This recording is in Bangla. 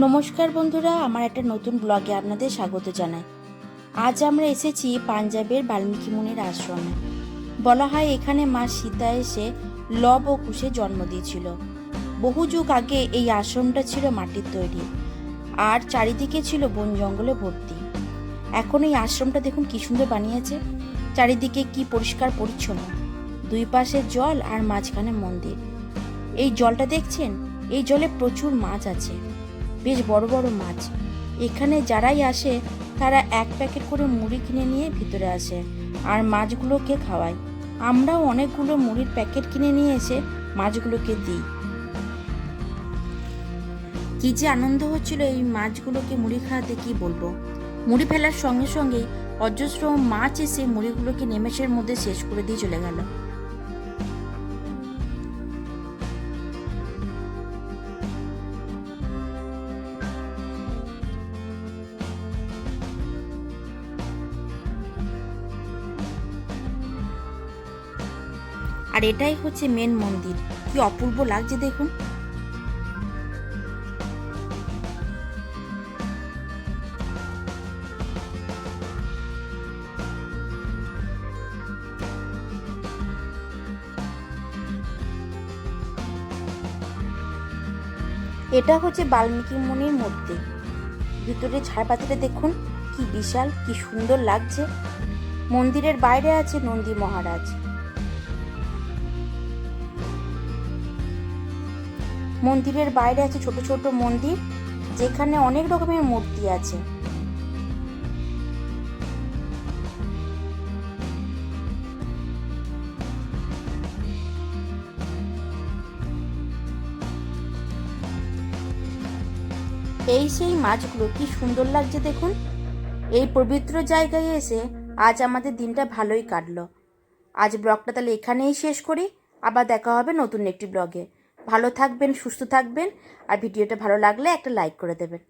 নমস্কার বন্ধুরা, আমার একটা নতুন ব্লগে আপনাদের স্বাগত জানাই। আজ আমরা এসেছি পাঞ্জাবের বাল্মীকি মুনির আশ্রমে। বলা হয় এখানে মা সীতা এসে লব ও কুশে জন্ম দিয়েছিল। বহু যুগ আগে এই আশ্রমটা ছিল মাটির তৈরি, আর চারিদিকে ছিল বন জঙ্গলে ভর্তি। এখন এই আশ্রমটা দেখুন কি সুন্দর বানিয়েছে, চারিদিকে কি পরিষ্কার পরিচ্ছন্ন, দুই পাশে জল আর মাঝখানে মন্দির। এই জলটা দেখছেন, এই জলে প্রচুর মাছ আছে, বেশ বড় বড় মাছ। এখানে যারাই আসে তারা এক প্যাকেট করে মুড়ি কিনে নিয়ে ভিতরে আসে আর মাছগুলোকে খাওয়ায়। আমরাও অনেকগুলো মুড়ির প্যাকেট কিনে নিয়ে এসে মাছগুলোকে দিই। কি যে আনন্দ হচ্ছিল এই মাছগুলোকে মুড়ি খাওয়াতে, কি বলবো। মুড়ি ফেলার সঙ্গে সঙ্গে অজস্র মাছ এসে মুড়িগুলোকে নিমেষের মধ্যে শেষ করে দিয়ে চলে গেল। আর এটাই হচ্ছে মেন মন্দির। কি অপূর্ব লাগছে দেখুন। এটা হচ্ছে বাল্মীকি মুনির মূর্তি। ভিতরে ছায়াপাতিটা দেখুন কি বিশাল, কি সুন্দর লাগছে। মন্দিরের বাইরে আছে নন্দী মহারাজ। মন্দিরের বাইরে আছে ছোট ছোট মন্দির, যেখানে অনেক রকমের মূর্তি আছে। এই সেই মাছগুলো কি সুন্দর লাগছে দেখুন। এই পবিত্র জায়গায় এসে আজ আমাদের দিনটা ভালোই কাটলো। আজ ব্লগটা তাহলে এখানেই শেষ করি। আবার দেখা হবে নতুন একটি ব্লগে। ভালো থাকবেন, সুস্থ থাকবেন, আর ভিডিওটা ভালো লাগলে একটা লাইক করে দেবেন।